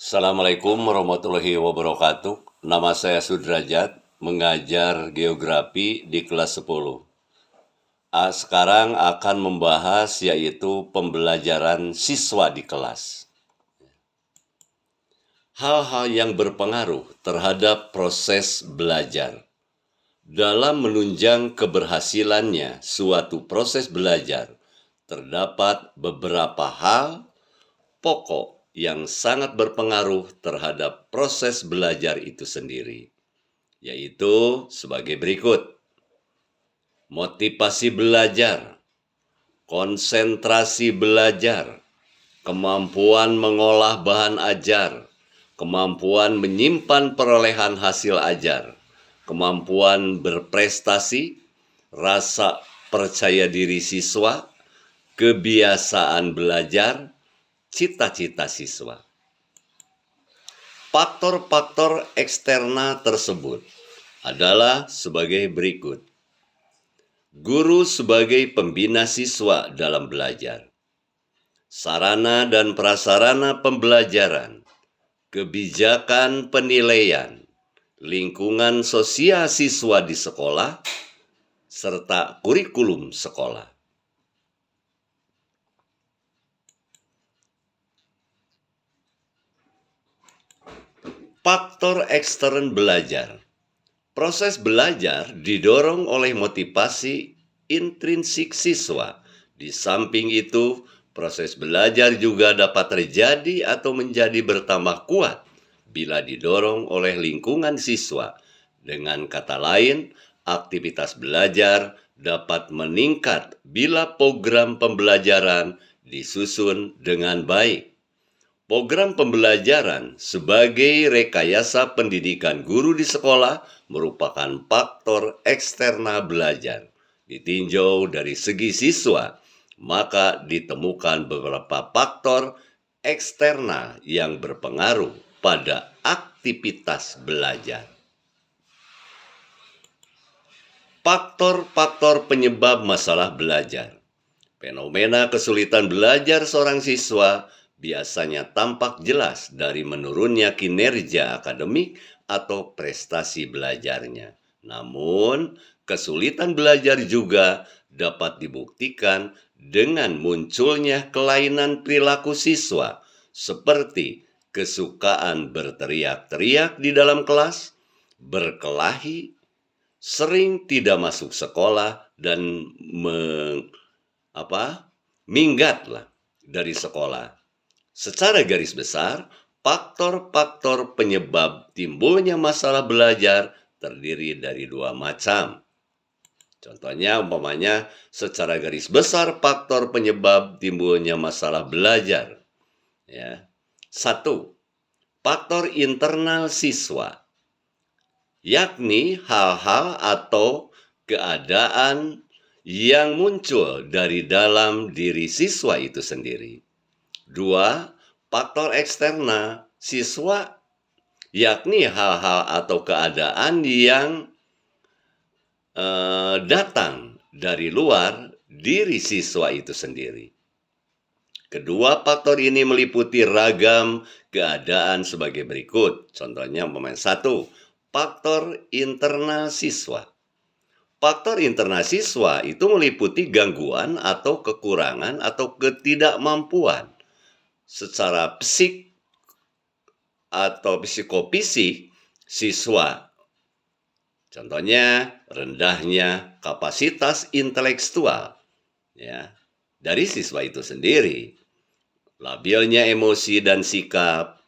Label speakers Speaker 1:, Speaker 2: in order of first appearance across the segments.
Speaker 1: Assalamualaikum warahmatullahi wabarakatuh. Nama saya Sudrajat, mengajar geografi di kelas 10. Sekarang akan membahas yaitu pembelajaran siswa di kelas. Hal-hal yang berpengaruh terhadap proses belajar. Dalam menunjang keberhasilannya suatu proses belajar, terdapat beberapa hal pokok yang sangat berpengaruh terhadap proses belajar itu sendiri, yaitu sebagai berikut: motivasi belajar, konsentrasi belajar, kemampuan mengolah bahan ajar, kemampuan menyimpan perolehan hasil ajar, kemampuan berprestasi, rasa percaya diri siswa, kebiasaan belajar, cita-cita siswa. Faktor-faktor eksternal tersebut adalah sebagai berikut. Guru sebagai pembina siswa dalam belajar. Sarana dan prasarana pembelajaran, kebijakan penilaian, lingkungan sosial siswa di sekolah, serta kurikulum sekolah. Faktor ekstern belajar. Proses belajar didorong oleh motivasi intrinsik siswa. Di samping itu, proses belajar juga dapat terjadi atau menjadi bertambah kuat bila didorong oleh lingkungan siswa. Dengan kata lain, aktivitas belajar dapat meningkat bila program pembelajaran disusun dengan baik. Program pembelajaran sebagai rekayasa pendidikan guru di sekolah merupakan faktor eksternal belajar. Ditinjau dari segi siswa, maka ditemukan beberapa faktor eksternal yang berpengaruh pada aktivitas belajar. Faktor-faktor penyebab masalah belajar. Fenomena kesulitan belajar seorang siswa biasanya tampak jelas dari menurunnya kinerja akademik atau prestasi belajarnya. Namun, kesulitan belajar juga dapat dibuktikan dengan munculnya kelainan perilaku siswa, seperti kesukaan berteriak-teriak di dalam kelas, berkelahi, sering tidak masuk sekolah, dan minggatlah dari sekolah. Secara garis besar, faktor-faktor penyebab timbulnya masalah belajar terdiri dari dua macam. Contohnya, umpamanya secara garis besar faktor penyebab timbulnya masalah belajar. Ya. 1. Faktor internal siswa, yakni hal-hal atau keadaan yang muncul dari dalam diri siswa itu sendiri. 2. Faktor eksternal siswa, yakni hal-hal atau keadaan yang datang dari luar diri siswa itu sendiri. Kedua faktor ini meliputi ragam keadaan sebagai berikut. Contohnya, 1. Faktor internal siswa. Faktor internal siswa itu meliputi gangguan atau kekurangan atau ketidakmampuan secara psik atau psikofisik siswa. Contohnya, rendahnya kapasitas intelektual dari siswa itu sendiri, labilnya emosi dan sikap,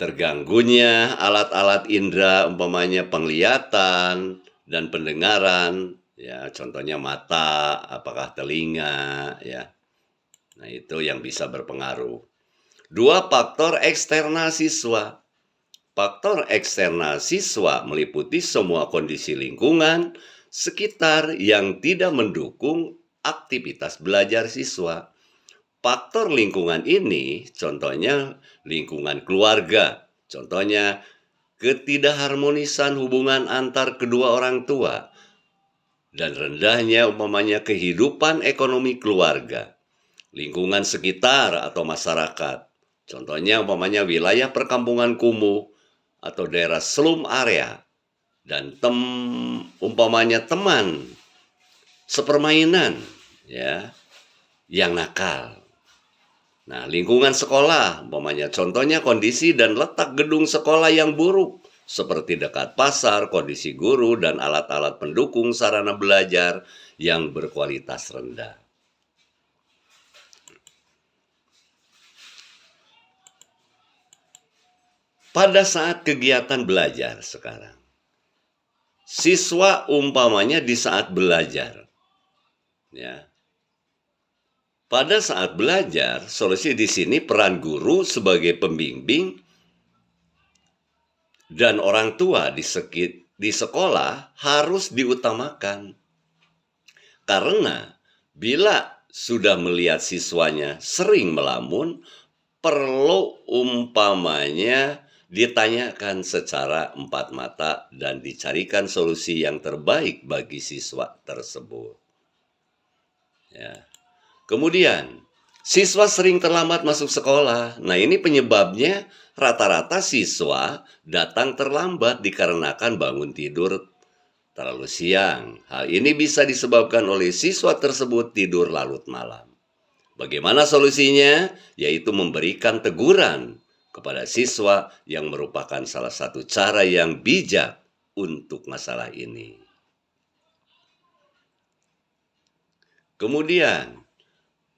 Speaker 1: terganggunya alat-alat indera, umpamanya penglihatan dan pendengaran, contohnya mata, apakah telinga, Nah, itu yang bisa berpengaruh. 2. Faktor eksternal siswa. Faktor eksternal siswa meliputi semua kondisi lingkungan sekitar yang tidak mendukung aktivitas belajar siswa. Faktor lingkungan ini contohnya lingkungan keluarga, contohnya ketidakharmonisan hubungan antar kedua orang tua, dan rendahnya umpamanya kehidupan ekonomi keluarga. Lingkungan sekitar atau masyarakat, Contohnya umpamanya wilayah perkampungan kumuh atau daerah slum area, dan umpamanya teman sepermainan ya yang nakal. Nah, lingkungan sekolah, umpamanya contohnya kondisi dan letak gedung sekolah yang buruk, seperti dekat pasar, kondisi guru, dan alat-alat pendukung sarana belajar yang berkualitas rendah. Pada saat kegiatan belajar sekarang, siswa umpamanya di saat belajar, ya, pada saat belajar, solusi di sini peran guru sebagai pembimbing dan orang tua di sekolah harus diutamakan. Karena bila sudah melihat siswanya sering melamun, perlu umpamanya ditanyakan secara empat mata dan dicarikan solusi yang terbaik bagi siswa tersebut. Ya. Kemudian, siswa sering terlambat masuk sekolah. Nah, ini penyebabnya rata-rata siswa datang terlambat dikarenakan bangun tidur terlalu siang. Hal ini bisa disebabkan oleh siswa tersebut tidur larut malam. Bagaimana solusinya? Yaitu memberikan teguran kepada siswa yang merupakan salah satu cara yang bijak untuk masalah ini. Kemudian,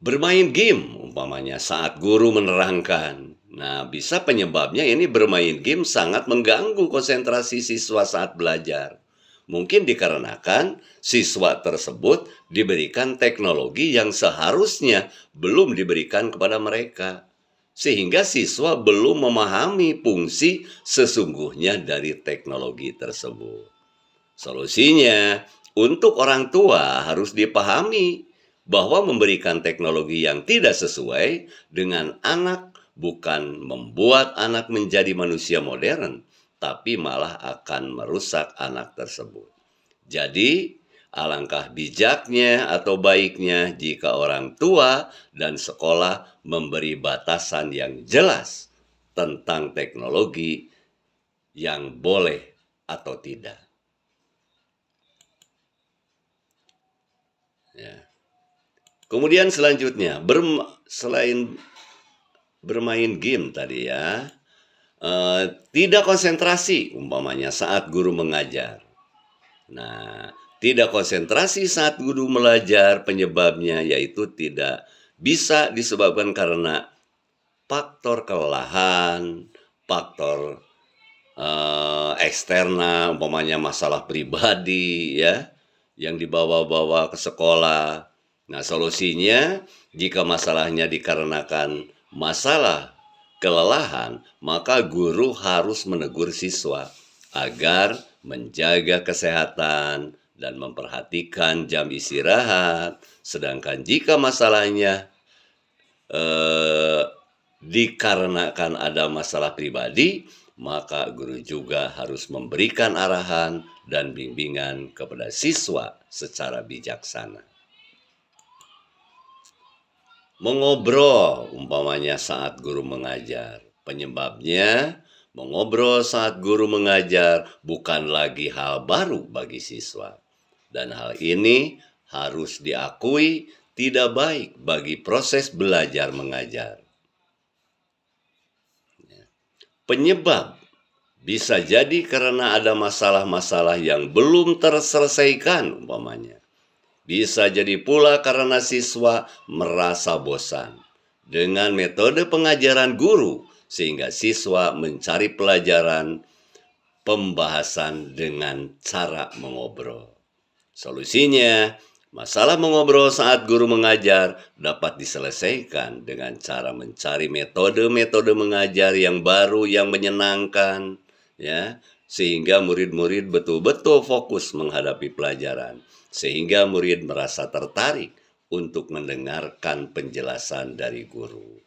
Speaker 1: bermain game umpamanya saat guru menerangkan. Nah, bisa penyebabnya ini bermain game sangat mengganggu konsentrasi siswa saat belajar. Mungkin dikarenakan siswa tersebut diberikan teknologi yang seharusnya belum diberikan kepada mereka. Sehingga siswa belum memahami fungsi sesungguhnya dari teknologi tersebut. Solusinya, untuk orang tua harus dipahami bahwa memberikan teknologi yang tidak sesuai dengan anak bukan membuat anak menjadi manusia modern, tapi malah akan merusak anak tersebut. Jadi, alangkah bijaknya atau baiknya jika orang tua dan sekolah memberi batasan yang jelas tentang teknologi yang boleh atau tidak. Ya. Kemudian selanjutnya, selain bermain game tadi ya, tidak konsentrasi umpamanya saat guru mengajar. Nah, tidak konsentrasi saat guru mengajar penyebabnya yaitu tidak bisa disebabkan karena faktor kelelahan, faktor eksternal, umpamanya masalah pribadi ya, yang dibawa-bawa ke sekolah. Nah, solusinya jika masalahnya dikarenakan masalah kelelahan, maka guru harus menegur siswa agar menjaga kesehatan dan memperhatikan jam istirahat. Sedangkan jika masalahnya dikarenakan ada masalah pribadi, maka guru juga harus memberikan arahan dan bimbingan kepada siswa secara bijaksana. Mengobrol umpamanya saat guru mengajar. Penyebabnya, mengobrol saat guru mengajar bukan lagi hal baru bagi siswa. Dan hal ini harus diakui tidak baik bagi proses belajar mengajar. Penyebab bisa jadi karena ada masalah-masalah yang belum terselesaikan umpamanya. Bisa jadi pula karena siswa merasa bosan dengan metode pengajaran guru sehingga siswa mencari pelajaran pembahasan dengan cara mengobrol. Solusinya, masalah mengobrol saat guru mengajar dapat diselesaikan dengan cara mencari metode-metode mengajar yang baru yang menyenangkan, ya, sehingga murid-murid betul-betul fokus menghadapi pelajaran, sehingga murid merasa tertarik untuk mendengarkan penjelasan dari guru.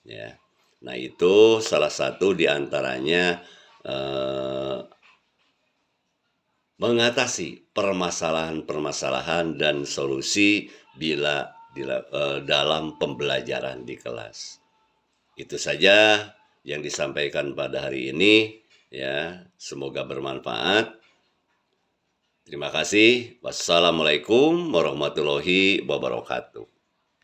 Speaker 1: Ya, nah itu salah satu diantaranya mengatasi permasalahan-permasalahan dan solusi bila dalam pembelajaran di kelas. Itu saja yang disampaikan pada hari ini, ya. Semoga bermanfaat. Terima kasih. Wassalamualaikum warahmatullahi wabarakatuh.